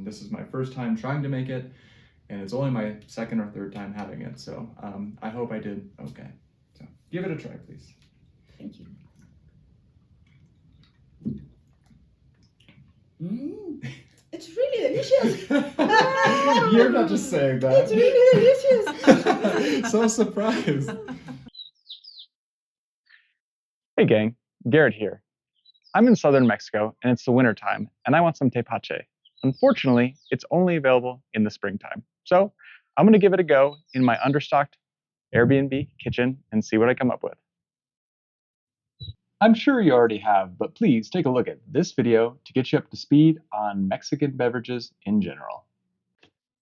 This is my first time trying to make it, and it's only my second or third time having it, so I hope I did okay. So give it a try, please. Thank you. It's really delicious. You're not just saying that. It's really delicious. So surprised. Hey gang, Garrett here. I'm in southern Mexico and it's the winter time and I want some tepache. Unfortunately, it's only available in the springtime. So I'm gonna give it a go in my understocked Airbnb kitchen and see what I come up with. I'm sure you already have, but please take a look at this video to get you up to speed on Mexican beverages in general.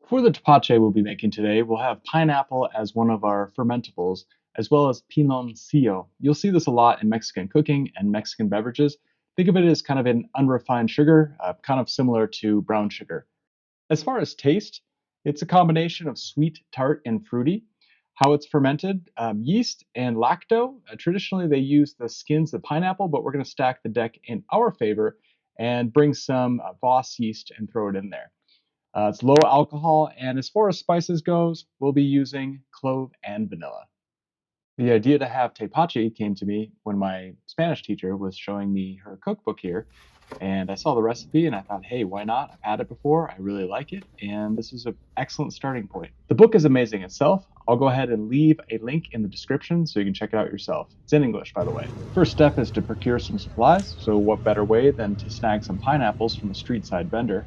For the tepache we'll be making today, we'll have pineapple as one of our fermentables, as well as piloncillo. You'll see this a lot in Mexican cooking and Mexican beverages. Think of it as kind of an unrefined sugar, kind of similar to brown sugar. As far as taste, it's a combination of sweet, tart, and fruity. How it's fermented, yeast and lacto. Traditionally, they use the skins of pineapple, but we're going to stack the deck in our favor and bring some Voss yeast and throw it in there. It's low alcohol, and as far as spices goes, we'll be using clove and vanilla. The idea to have tepache came to me when my Spanish teacher was showing me her cookbook here, and I saw the recipe and I thought, hey, why not? I've had it before, I really like it, and this is an excellent starting point. The book is amazing itself. I'll go ahead and leave a link in the description so you can check it out yourself. It's in English, by the way. First step is to procure some supplies, so what better way than to snag some pineapples from a street side vendor.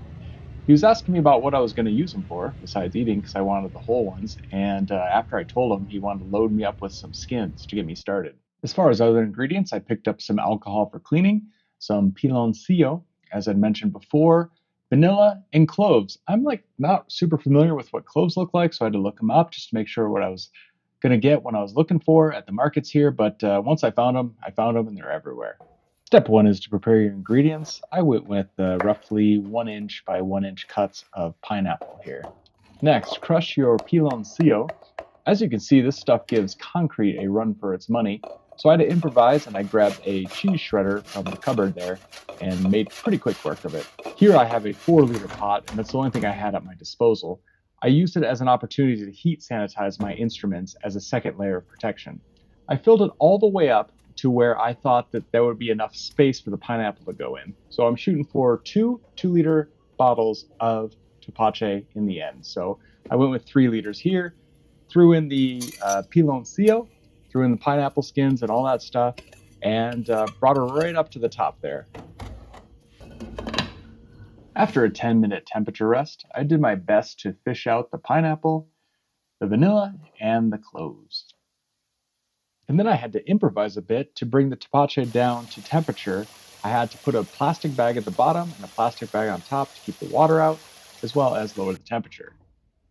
He was asking me about what I was going to use them for, besides eating, because I wanted the whole ones, and after I told him, he wanted to load me up with some skins to get me started. As far as other ingredients, I picked up some alcohol for cleaning, some piloncillo, as I'd mentioned before, vanilla, and cloves. I'm not super familiar with what cloves look like, so I had to look them up just to make sure what I was going to get when I was looking for at the markets here, but once I found them, and they're everywhere. Step one is to prepare your ingredients. I went with roughly 1 inch by 1 inch cuts of pineapple here. Next, crush your piloncillo. As you can see, this stuff gives concrete a run for its money, so I had to improvise and I grabbed a cheese shredder from the cupboard there and made pretty quick work of it. Here I have a 4-liter pot, and that's the only thing I had at my disposal. I used it as an opportunity to heat sanitize my instruments as a second layer of protection. I filled it all the way up to where I thought that there would be enough space for the pineapple to go in. So I'm shooting for 2-liter bottles of tepache in the end. So I went with 3 liters here, threw in the piloncillo, threw in the pineapple skins and all that stuff, and brought her right up to the top there. After a 10-minute temperature rest, I did my best to fish out the pineapple, the vanilla, and the cloves. And then I had to improvise a bit to bring the tepache down to temperature. I had to put a plastic bag at the bottom and a plastic bag on top to keep the water out, as well as lower the temperature.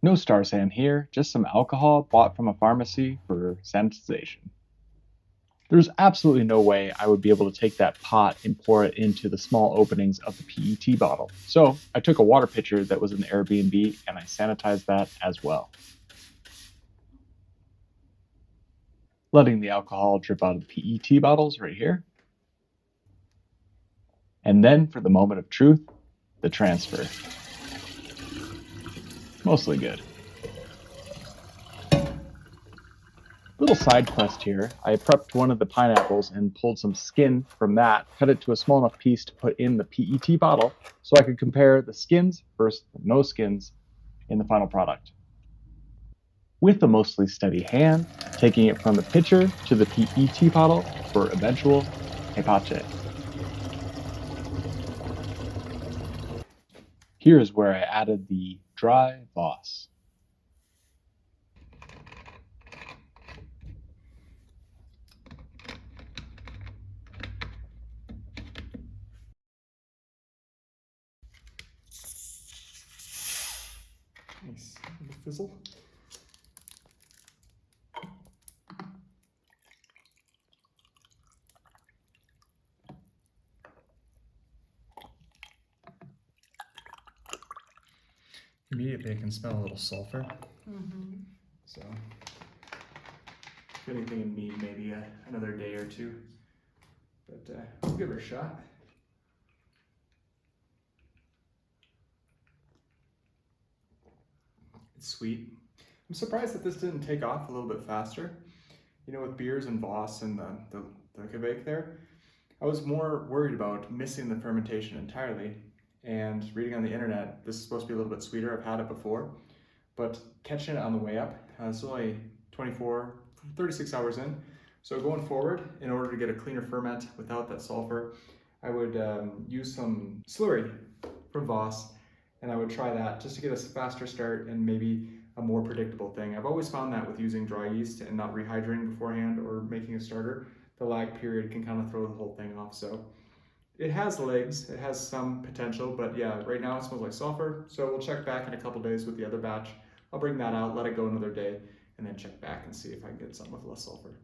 No Star San here, just some alcohol bought from a pharmacy for sanitization. There's absolutely no way I would be able to take that pot and pour it into the small openings of the PET bottle. So I took a water pitcher that was in the Airbnb and I sanitized that as well. Letting the alcohol drip out of the PET bottles right here. And then for the moment of truth, the transfer. Mostly good. Little side quest here. I prepped one of the pineapples and pulled some skin from that, cut it to a small enough piece to put in the PET bottle so I could compare the skins versus the no skins in the final product. With a mostly steady hand, taking it from the pitcher to the PET bottle for eventual tepache. Here's where I added the dry Voss. Nice. The fizzle. Immediately I can smell a little sulfur. So if anything in me, maybe another day or two. But we'll give her a shot. It's sweet. I'm surprised that this didn't take off a little bit faster. You know, with beers and Voss and the Quebec there, I was more worried about missing the fermentation entirely. And reading on the internet, this is supposed to be a little bit sweeter. I've had it before, but catching it on the way up, it's only 36 hours in. So going forward, in order to get a cleaner ferment without that sulfur, I would use some slurry from Voss, and I would try that just to get a faster start and maybe a more predictable thing. I've always found that with using dry yeast and not rehydrating beforehand or making a starter, the lag period can kind of throw the whole thing off. So it has legs, it has some potential, but yeah, right now it smells like sulfur. So we'll check back in a couple days with the other batch. I'll bring that out, let it go another day, and then check back and see if I can get something with less sulfur.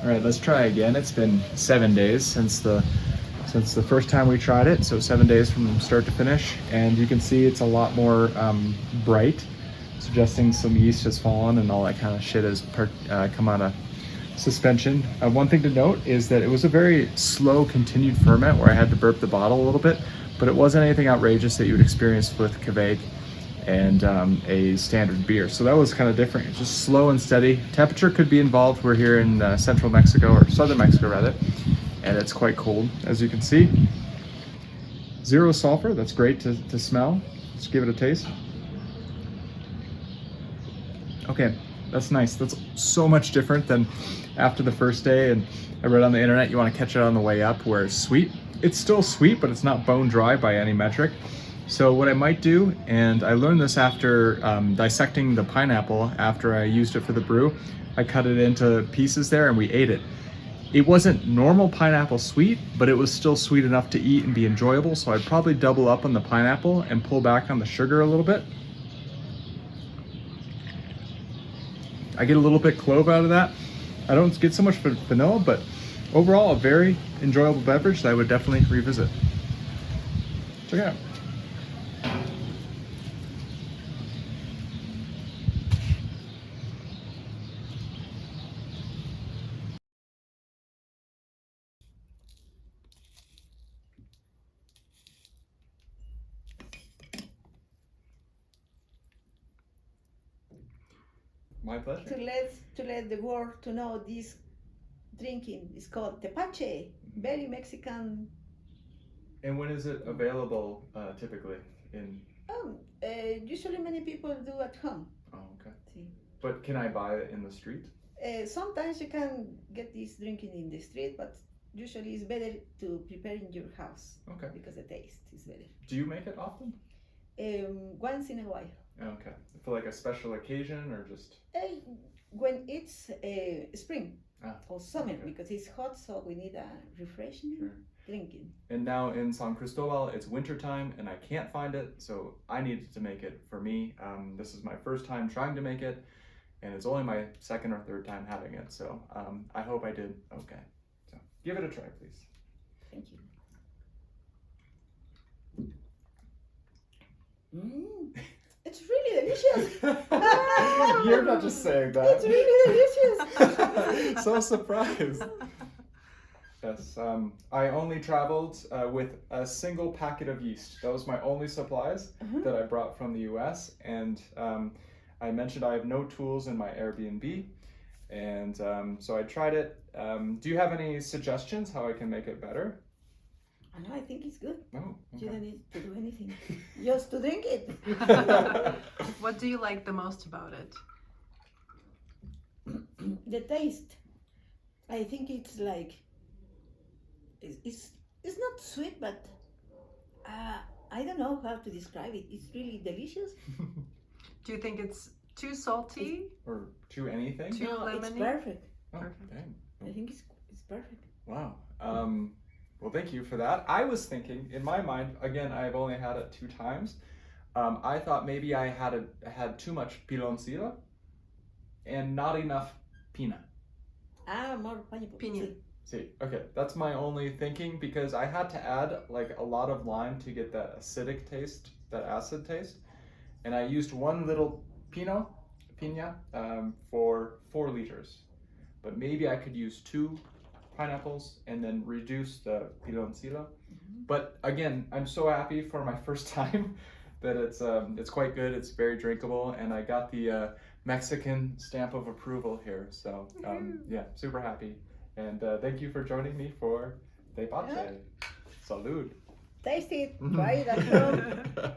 All right, let's try again. It's been 7 days since the first time we tried it, so 7 days from start to finish, and you can see it's a lot more bright, suggesting some yeast has fallen and all that kind of shit has come out of suspension. One thing to note is that it was a very slow continued ferment where I had to burp the bottle a little bit, but it wasn't anything outrageous that you would experience with Quebec and a standard beer. So that was kind of different. It's just slow and steady. Temperature could be involved. We're here in central Mexico, or southern Mexico rather, and it's quite cold, as you can see. Zero sulfur, that's great to smell. Let's give it a taste. Okay, that's nice. That's so much different than after the first day, and I read on the internet you want to catch it on the way up where it's sweet. It's still sweet, but it's not bone dry by any metric. So what I might do, and I learned this after dissecting the pineapple after I used it for the brew, I cut it into pieces there and we ate it. It wasn't normal pineapple sweet, but it was still sweet enough to eat and be enjoyable, so I'd probably double up on the pineapple and pull back on the sugar a little bit. I get a little bit clove out of that. I don't get so much vanilla, but overall a very enjoyable beverage that I would definitely revisit. Check it out. My pleasure. To let the world to know this drinking is called Tepache, very Mexican. And when is it available typically? Usually many people do at home. Oh, okay. See. But can I buy it in the street? Sometimes you can get this drinking in the street, but usually it's better to prepare in your house. Okay. Because the taste is better. Do you make it often? Once in a while. Okay. For like a special occasion or just? When it's spring or summer, okay. because it's hot, so we need a refreshing drinking. And now in San Cristobal, it's wintertime and I can't find it, so I needed to make it for me. This is my first time trying to make it, and it's only my second or third time having it, so I hope I did okay. So give it a try, please. Thank you. It's really delicious. You're not just saying that. It's really delicious. So surprised. Yes, I only traveled with a single packet of yeast. That was my only supplies that I brought from the US. And I mentioned I have no tools in my Airbnb. And so I tried it. Do you have any suggestions how I can make it better? I think it's good. Oh, okay. You don't need to do anything, just to drink it. What do you like the most about it? The taste. I think it's like, it's not sweet, but I don't know how to describe it. It's really delicious. Do you think it's too salty? Or too anything? Too No, lemony? it's perfect. Oh, Perfect. dang. I think it's perfect. Wow. Well, thank you for that. I was thinking, in my mind, again, I've only had it 2 times. I thought maybe I had too much piloncillo and not enough pina. More pineapple. Piña. Sí. See, okay, that's my only thinking because I had to add like a lot of lime to get that acidic taste, that acid taste, and I used one little pina, for 4 liters. But maybe I could use 2 pineapples and then reduce the piloncillo. But again, I'm so happy for my first time that it's quite good. It's very drinkable, and I got the Mexican stamp of approval here. So yeah, super happy. And thank you for joining me for Tepache. Yeah. Salud. Taste it, try it at home.